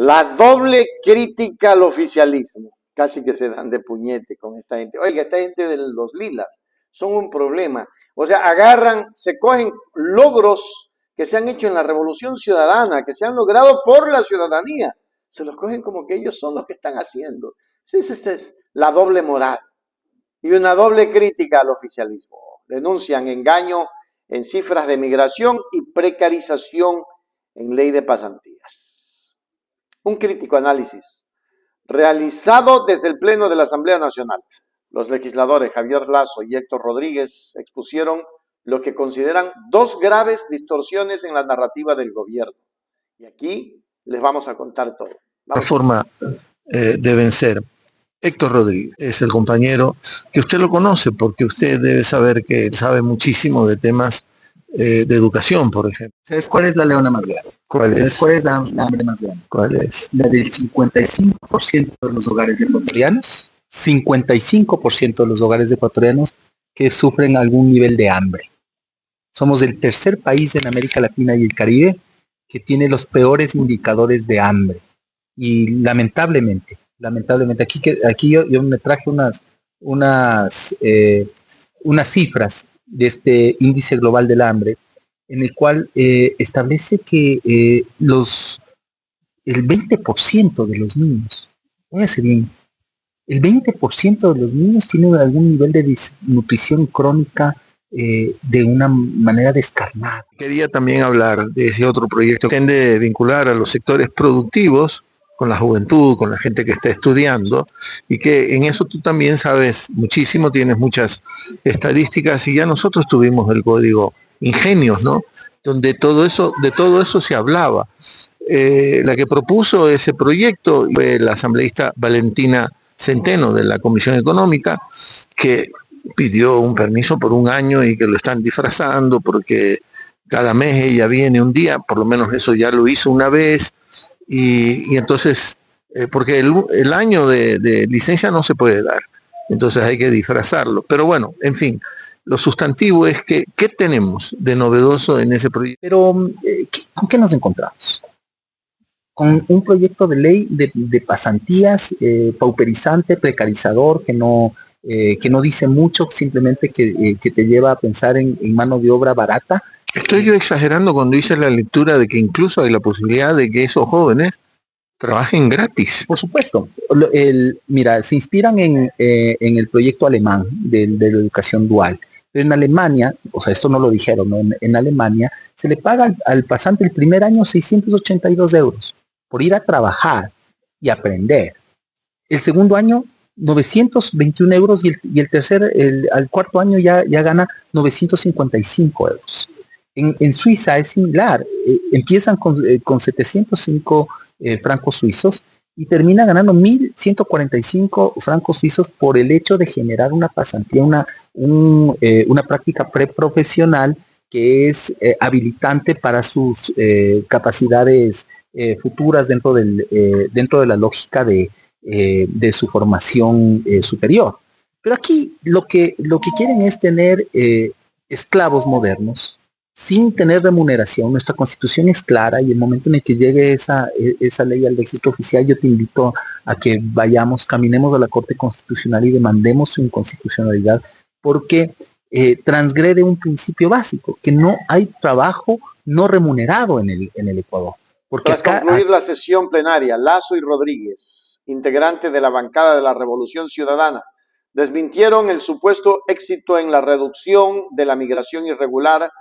La doble crítica al oficialismo. Casi que se dan de puñete con esta gente. Oiga, esta gente de los lilas son un problema. O sea, agarran, se cogen logros que se han hecho en la Revolución Ciudadana, que se han logrado por la ciudadanía. Se los cogen como que ellos son los que están haciendo. Esa es la doble moral. Y una doble crítica al oficialismo. Denuncian engaño en cifras de migración y precarización en ley de pasantías. Un crítico análisis realizado desde el Pleno de la Asamblea Nacional. Los legisladores Javier Lazo y Héctor Rodríguez expusieron lo que consideran dos graves distorsiones en la narrativa del gobierno. Y aquí les vamos a contar todo. La forma deben ser. Héctor Rodríguez es el compañero que usted lo conoce porque usted debe saber que él sabe muchísimo de temas de educación, por ejemplo. ¿Sabes cuál es la leona más grande? ¿Cuál es? ¿Sabes cuál es la hambre más grande? ¿Cuál es? La del 55% de los hogares ecuatorianos, 55% de los hogares ecuatorianos que sufren algún nivel de hambre. Somos el tercer país en América Latina y el Caribe que tiene los peores indicadores de hambre. Y lamentablemente, aquí yo me traje unas cifras de este índice global del hambre, en el cual establece que el 20% de los niños, fíjense bien, el 20% de los niños tienen algún nivel de desnutrición crónica de una manera descarnada. Quería también hablar de ese otro proyecto que pretende vincular a los sectores productivos con la juventud, con la gente que está estudiando, y que en eso tú también sabes muchísimo, tienes muchas estadísticas, y ya nosotros tuvimos el código Ingenios, ¿no? Donde de todo eso se hablaba. La que propuso ese proyecto fue la asambleísta Valentina Centeno de la Comisión Económica, que pidió un permiso por un año y que lo están disfrazando porque cada mes ella viene un día, por lo menos eso ya lo hizo una vez, y entonces, porque el año de licencia no se puede dar, entonces hay que disfrazarlo. Pero bueno, en fin, lo sustantivo es que, ¿qué tenemos de novedoso en ese proyecto? Pero, ¿con qué nos encontramos? Con un proyecto de ley de pasantías pauperizante, precarizador, que no dice mucho, simplemente que te lleva a pensar en mano de obra barata. Estoy yo exagerando cuando hice la lectura de que incluso hay la posibilidad de que esos jóvenes trabajen gratis. Por supuesto. Mira, se inspiran en el proyecto alemán de la educación dual. Pero en Alemania, o sea, esto no lo dijeron, ¿no? En Alemania se le paga al pasante el primer año 682 euros por ir a trabajar y aprender. El segundo año 921 euros y al cuarto año ya gana 955 euros. En Suiza es similar, empiezan con 705 francos suizos y termina ganando 1.145 francos suizos por el hecho de generar una pasantía, una práctica preprofesional que es habilitante para sus capacidades futuras dentro de la lógica de su formación superior. Pero aquí lo que quieren es tener esclavos modernos sin tener remuneración. Nuestra constitución es clara y el momento en el que llegue esa ley al registro oficial, yo te invito a que caminemos a la Corte Constitucional y demandemos su inconstitucionalidad, porque transgrede un principio básico, que no hay trabajo no remunerado en el Ecuador. Porque tras concluir la sesión plenaria, Lazo y Rodríguez, integrantes de la bancada de la Revolución Ciudadana, desmintieron el supuesto éxito en la reducción de la migración irregular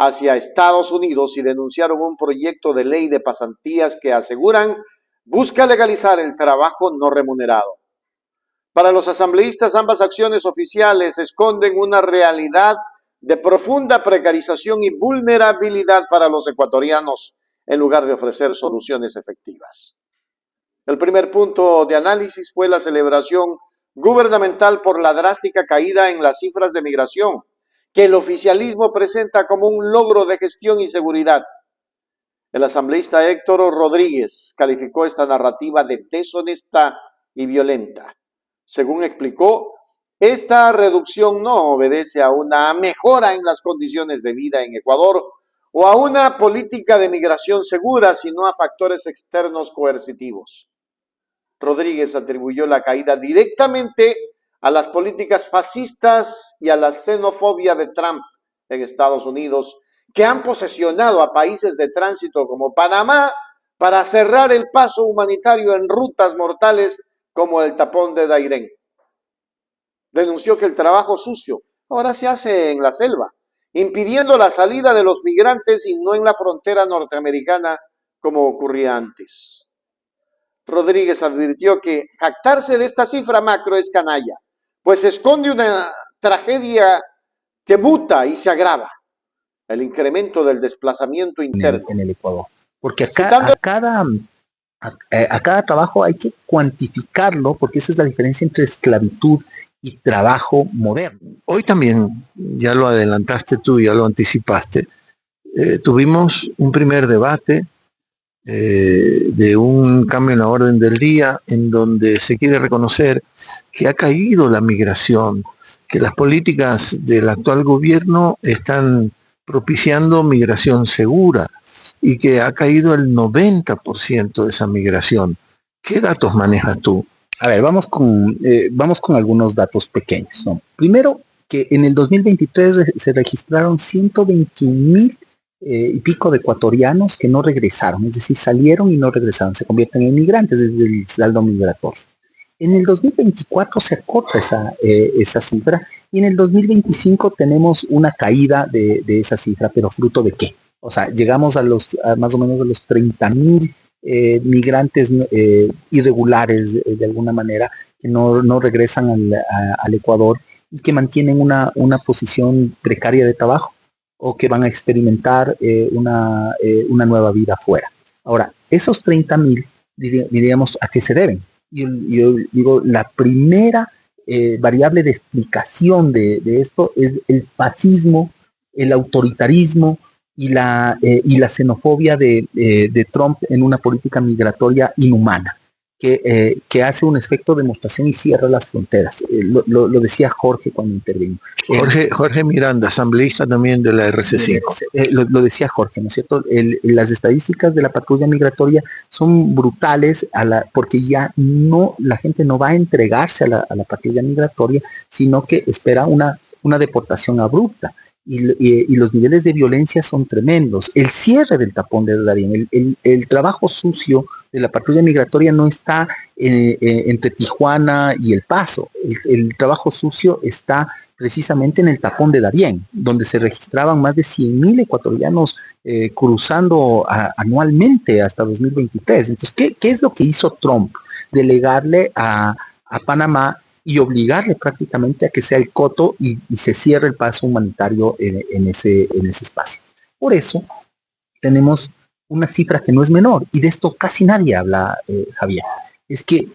hacia Estados Unidos y denunciaron un proyecto de ley de pasantías que aseguran busca legalizar el trabajo no remunerado. Para los asambleístas, ambas acciones oficiales esconden una realidad de profunda precarización y vulnerabilidad para los ecuatorianos, en lugar de ofrecer soluciones efectivas. El primer punto de análisis fue la celebración gubernamental por la drástica caída en las cifras de migración, que el oficialismo presenta como un logro de gestión y seguridad. El asambleísta Héctor Rodríguez calificó esta narrativa de deshonesta y violenta. Según explicó, esta reducción no obedece a una mejora en las condiciones de vida en Ecuador o a una política de migración segura, sino a factores externos coercitivos. Rodríguez atribuyó la caída directamente a las políticas fascistas y a la xenofobia de Trump en Estados Unidos, que han posesionado a países de tránsito como Panamá para cerrar el paso humanitario en rutas mortales como el tapón de Dairén. Denunció que el trabajo sucio ahora se hace en la selva, impidiendo la salida de los migrantes y no en la frontera norteamericana como ocurría antes. Rodríguez advirtió que jactarse de esta cifra macro es canalla, pues esconde una tragedia que muta y se agrava: el incremento del desplazamiento interno. En el Ecuador. Porque a cada trabajo hay que cuantificarlo, porque esa es la diferencia entre esclavitud y trabajo moderno. Hoy también, ya lo adelantaste tú, ya lo anticipaste, tuvimos un primer debate de un cambio en la orden del día en donde se quiere reconocer que ha caído la migración, que las políticas del actual gobierno están propiciando migración segura y que ha caído el 90% de esa migración. ¿Qué datos manejas tú? A ver, vamos con algunos datos pequeños, ¿no? Primero, que en el 2023 se registraron 121,000 y pico de ecuatorianos que no regresaron, es decir, salieron y no regresaron, se convierten en migrantes desde el saldo migratorio. En el 2024 se acota esa cifra y en el 2025 tenemos una caída de esa cifra, pero ¿fruto de qué? O sea, llegamos a más o menos a los 30,000 migrantes irregulares de alguna manera que no regresan al Ecuador y que mantienen una posición precaria de trabajo o que van a experimentar una nueva vida afuera. Ahora, esos 30,000, diríamos, ¿a qué se deben? Yo digo, la primera variable de explicación de esto es el fascismo, el autoritarismo y la xenofobia de Trump en una política migratoria inhumana, que hace un efecto de demostración y cierra las fronteras. Lo decía Jorge cuando intervino. Jorge Miranda, asambleísta también de la RC5. Lo decía Jorge, ¿no es cierto? Las estadísticas de la patrulla migratoria son brutales porque ya la gente no va a entregarse a la patrulla migratoria, sino que espera una deportación abrupta. Y los niveles de violencia son tremendos. El cierre del tapón de Darién, el trabajo sucio de la patrulla migratoria no está entre Tijuana y El Paso. El trabajo sucio está precisamente en el tapón de Darién, donde se registraban más de 100,000 ecuatorianos cruzando anualmente hasta 2023. Entonces, ¿qué es lo que hizo Trump? Delegarle a Panamá y obligarle prácticamente a que sea el coto y se cierre el paso humanitario en ese espacio. Por eso tenemos una cifra que no es menor, y de esto casi nadie habla, Javier. Es que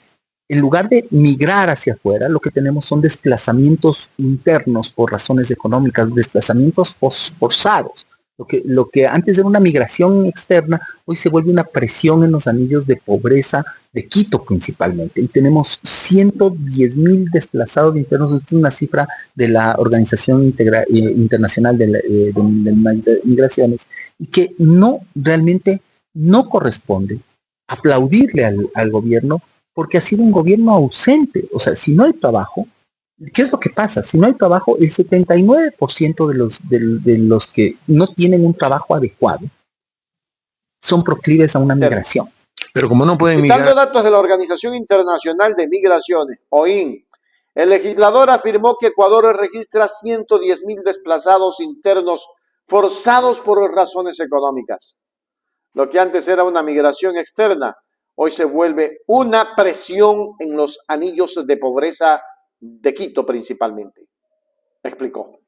en lugar de migrar hacia afuera, lo que tenemos son desplazamientos internos por razones económicas, desplazamientos forzados. Lo que antes era una migración externa, hoy se vuelve una presión en los anillos de pobreza de Quito principalmente. Y tenemos 110,000 desplazados internos. Esta es una cifra de la Organización Internacional de Migraciones, y que realmente no corresponde aplaudirle al gobierno, porque ha sido un gobierno ausente. O sea, si no hay trabajo, ¿qué es lo que pasa? Si no hay trabajo, el 79% de los que no tienen un trabajo adecuado son proclives a una migración. Pero como no pueden migrar... Citando datos de la Organización Internacional de Migraciones, OIM, el legislador afirmó que Ecuador registra 110,000 desplazados internos forzados por razones económicas. Lo que antes era una migración externa, hoy se vuelve una presión en los anillos de pobreza de Quito principalmente. Explicó.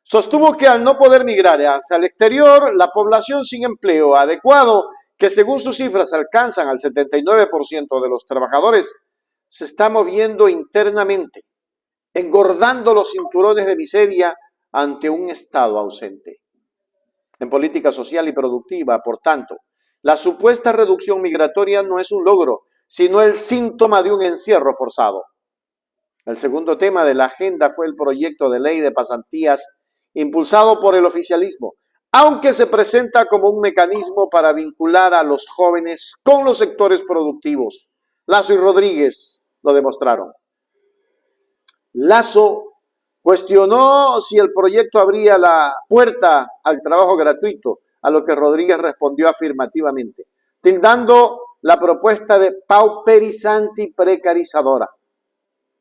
Sostuvo que al no poder migrar hacia el exterior, la población sin empleo adecuado, que según sus cifras alcanzan al 79% de los trabajadores, se está moviendo internamente, engordando los cinturones de miseria ante un Estado ausente. En política social y productiva, por tanto, la supuesta reducción migratoria no es un logro, sino el síntoma de un encierro forzado. El segundo tema de la agenda fue el proyecto de ley de pasantías impulsado por el oficialismo, aunque se presenta como un mecanismo para vincular a los jóvenes con los sectores productivos. Lazo y Rodríguez lo demostraron. Lazo cuestionó si el proyecto abría la puerta al trabajo gratuito, a lo que Rodríguez respondió afirmativamente, tildando la propuesta de pauperizante y precarizadora.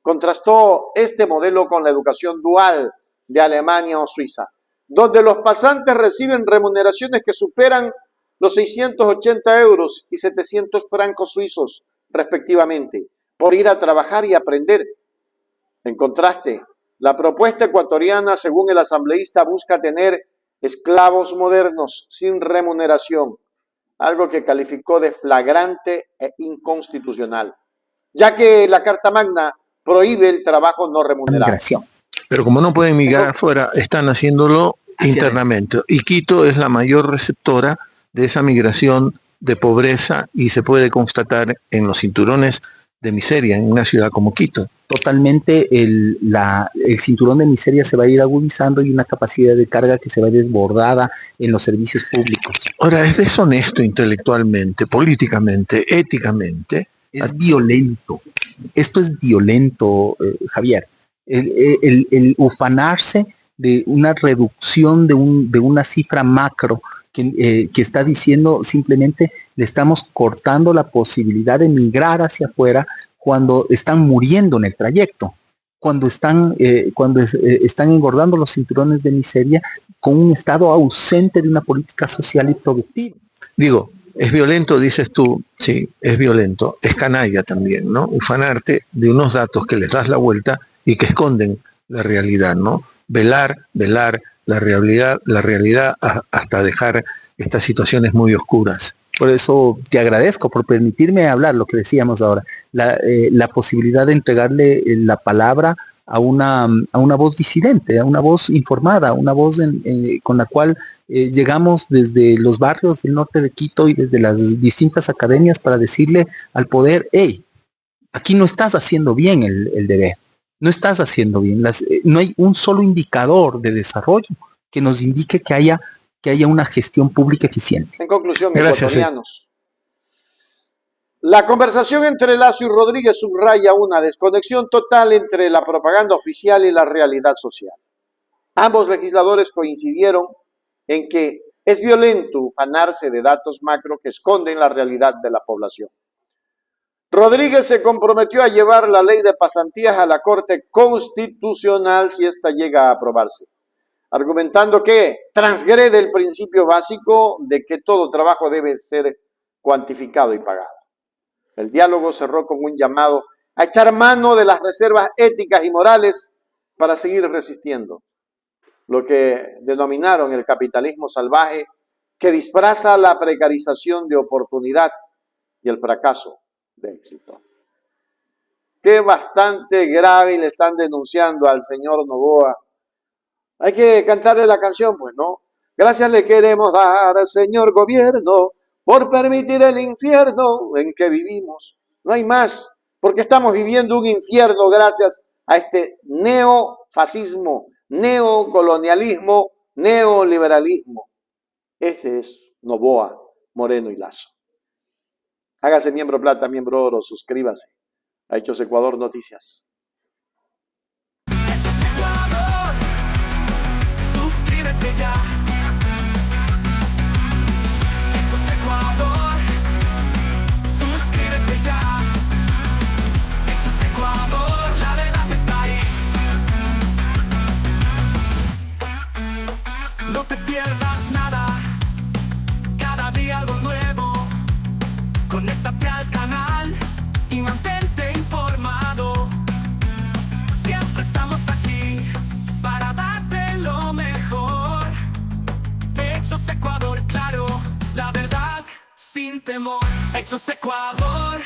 Contrastó este modelo con la educación dual de Alemania o Suiza, donde los pasantes reciben remuneraciones que superan los 680 euros y 700 francos suizos, respectivamente, por ir a trabajar y aprender. En contraste, la propuesta ecuatoriana, según el asambleísta, busca tener esclavos modernos sin remuneración, algo que calificó de flagrante e inconstitucional, ya que la Carta Magna prohíbe el trabajo no remunerado. Pero como no pueden migrar afuera, están haciéndolo internamente. Y Quito es la mayor receptora de esa migración de pobreza y se puede constatar en los cinturones de miseria en una ciudad como Quito. Totalmente el cinturón de miseria se va a ir agudizando y una capacidad de carga que se va desbordada en los servicios públicos. Ahora, es deshonesto intelectualmente, políticamente, éticamente. Es violento. Esto es violento, Javier. El ufanarse de una reducción de una cifra macro que está diciendo simplemente le estamos cortando la posibilidad de migrar hacia afuera cuando están muriendo en el trayecto, cuando están engordando los cinturones de miseria con un Estado ausente de una política social y productiva. Digo, es violento, dices tú, sí, es violento, es canalla también, ¿no? Ufanarte de unos datos que les das la vuelta y que esconden la realidad, ¿no? Velar la realidad hasta dejar estas situaciones muy oscuras. Por eso te agradezco por permitirme hablar, lo que decíamos ahora, la posibilidad de entregarle la palabra a una voz disidente, a una voz informada, a una voz con la cual llegamos desde los barrios del norte de Quito y desde las distintas academias para decirle al poder, hey, aquí no estás haciendo bien el deber, no estás haciendo bien, no hay un solo indicador de desarrollo que nos indique que haya una gestión pública eficiente. En conclusión, ecuatorianos, la conversación entre Lazo y Rodríguez subraya una desconexión total entre la propaganda oficial y la realidad social. Ambos legisladores coincidieron en que es violento ufanarse de datos macro que esconden la realidad de la población. Rodríguez se comprometió a llevar la ley de pasantías a la Corte Constitucional si ésta llega a aprobarse, argumentando que transgrede el principio básico de que todo trabajo debe ser cuantificado y pagado. El diálogo cerró con un llamado a echar mano de las reservas éticas y morales para seguir resistiendo, lo que denominaron el capitalismo salvaje que disfraza la precarización de oportunidad y el fracaso de éxito. Que bastante grave le están denunciando al señor Noboa. Hay que cantarle la canción, pues, ¿no? Gracias le queremos dar, señor gobierno, por permitir el infierno en que vivimos. No hay más, porque estamos viviendo un infierno gracias a este neofascismo, neocolonialismo, neoliberalismo. Ese es Noboa, Moreno y Lazo. Hágase miembro plata, miembro oro, suscríbase a Hechos Ecuador Noticias. Suscríbete ya. Hechos Ecuador. Suscríbete ya. Hechos Ecuador, la verdad está ahí. No te pierdas nada. Cada día algo nuevo. Conéctate al canal y mantente informado. Siempre estamos aquí para darte lo mejor. Hechos Ecuador, claro, la verdad sin temor. Hechos Ecuador.